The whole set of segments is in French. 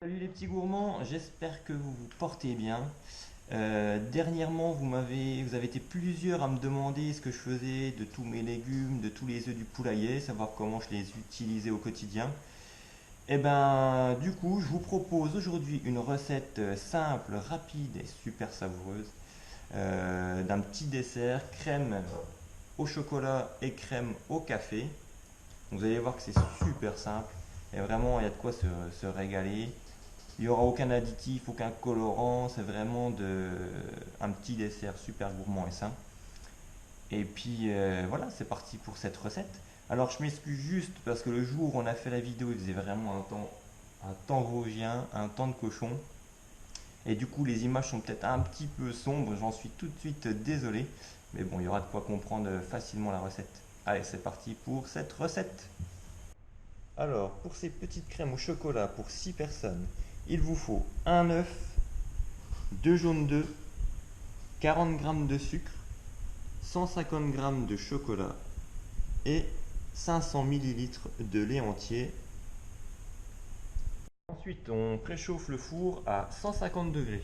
Salut les petits gourmands, j'espère que vous vous portez bien. Dernièrement, vous avez été plusieurs à me demander ce que je faisais de tous mes légumes, de tous les œufs du poulailler, savoir comment je les utilisais au quotidien. Et ben, du coup, je vous propose aujourd'hui une recette simple, rapide et super savoureuse d'un petit dessert crème au chocolat et crème au café. Vous allez voir que c'est super simple et vraiment il y a de quoi se régaler. Il n'y aura aucun additif, aucun colorant, c'est vraiment un petit dessert super gourmand et sain. Et puis voilà, c'est parti pour cette recette. Alors je m'excuse juste parce que le jour où on a fait la vidéo, il faisait vraiment un temps vosgien, un temps de cochon. Et du coup, les images sont peut-être un petit peu sombres, j'en suis tout de suite désolé. Mais bon, il y aura de quoi comprendre facilement la recette. Allez, c'est parti pour cette recette. Alors, pour ces petites crèmes au chocolat pour 6 personnes, il vous faut un œuf, 2 jaunes d'œufs, 40 g de sucre, 150 g de chocolat et 500 ml de lait entier. Ensuite, on préchauffe le four à 150 degrés.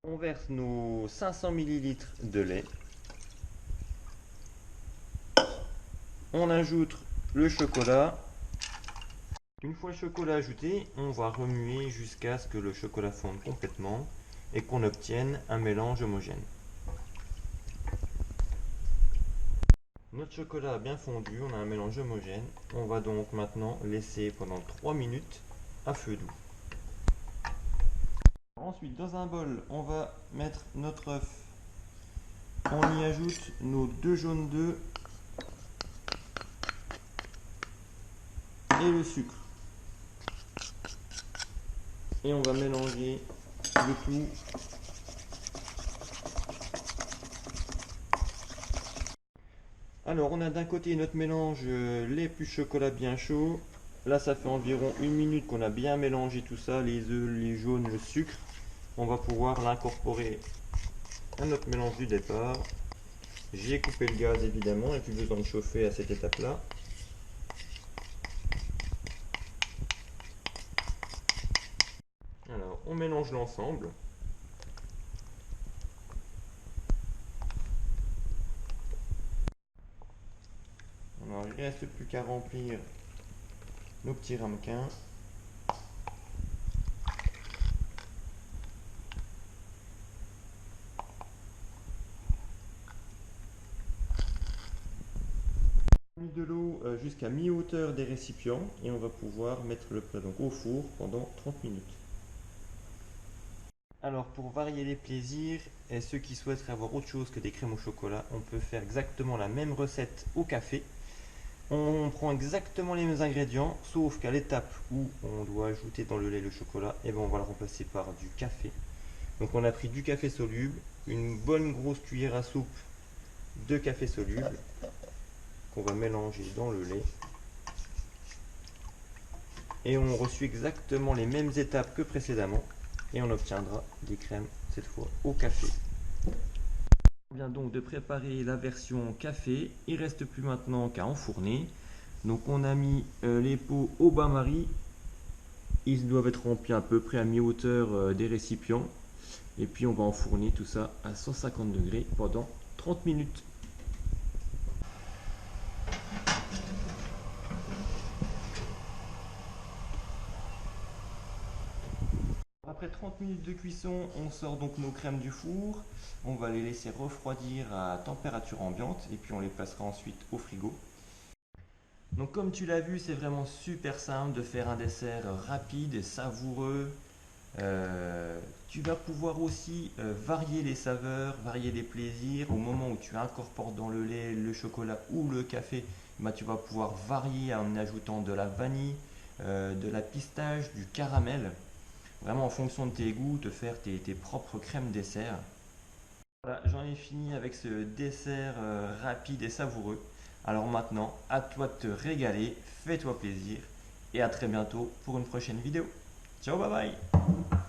On verse nos 500 ml de lait. On ajoute le chocolat. Une fois le chocolat ajouté, on va remuer jusqu'à ce que le chocolat fonde complètement et qu'on obtienne un mélange homogène. Notre chocolat a bien fondu, on a un mélange homogène. On va donc maintenant laisser pendant 3 minutes à feu doux. Ensuite, dans un bol, on va mettre notre œuf. On y ajoute nos 2 jaunes d'œufs et le sucre. Et on va mélanger le tout. Alors, on a d'un côté notre mélange lait plus chocolat bien chaud. Là, ça fait environ 1 minute qu'on a bien mélangé tout ça, les œufs, les jaunes, le sucre. On va pouvoir l'incorporer à notre mélange du départ. J'ai coupé le gaz évidemment et plus besoin de chauffer à cette étape-là. Alors, on mélange l'ensemble. Alors, il ne reste plus qu'à remplir nos petits ramequins. On a mis de l'eau jusqu'à mi-hauteur des récipients et on va pouvoir mettre le plat donc au four pendant 30 minutes. Alors pour varier les plaisirs et ceux qui souhaiteraient avoir autre chose que des crèmes au chocolat, on peut faire exactement la même recette au café. On prend exactement les mêmes ingrédients, sauf qu'à l'étape où on doit ajouter dans le lait le chocolat, et ben on va le remplacer par du café. Donc on a pris du café soluble, une bonne grosse cuillère à soupe de café soluble qu'on va mélanger dans le lait. Et on reçoit exactement les mêmes étapes que précédemment et on obtiendra des crèmes cette fois au café. On vient donc de préparer la version café, il ne reste plus maintenant qu'à enfourner. Donc on a mis les pots au bain-marie, ils doivent être remplis à peu près à mi-hauteur des récipients. Et puis on va enfourner tout ça à 150 degrés pendant 30 minutes. Après 30 minutes de cuisson, on sort donc nos crèmes du four. On va les laisser refroidir à température ambiante et puis on les placera ensuite au frigo. Donc comme tu l'as vu, c'est vraiment super simple de faire un dessert rapide et savoureux. Tu vas pouvoir aussi varier les saveurs, varier les plaisirs. Au moment où tu incorpores dans le lait, le chocolat ou le café, bah, tu vas pouvoir varier en ajoutant de la vanille, de la pistache, du caramel. Vraiment en fonction de tes goûts, te faire tes propres crèmes dessert. Voilà, j'en ai fini avec ce dessert rapide et savoureux. Alors maintenant, à toi de te régaler, fais-toi plaisir et à très bientôt pour une prochaine vidéo. Ciao, bye bye!